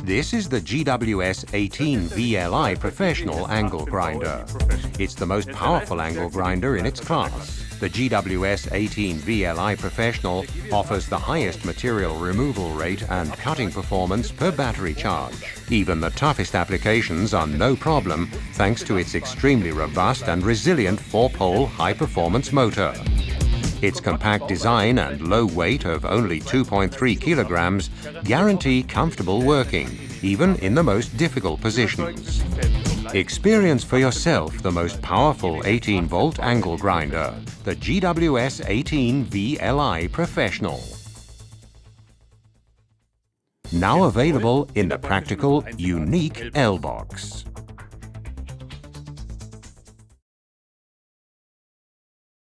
This is the GWS 18 VLI Professional Angle Grinder. It's the most powerful angle grinder in its class. The GWS 18 VLI Professional offers the highest material removal rate and cutting performance per battery charge. Even the toughest applications are no problem thanks to its extremely robust and resilient 4-pole high-performance motor. Its compact design and low weight of only 2.3 kilograms guarantee comfortable working, even in the most difficult positions. Experience for yourself the most powerful 18-volt angle grinder, the GWS 18 VLI Professional. Now available in the practical, unique L-Box.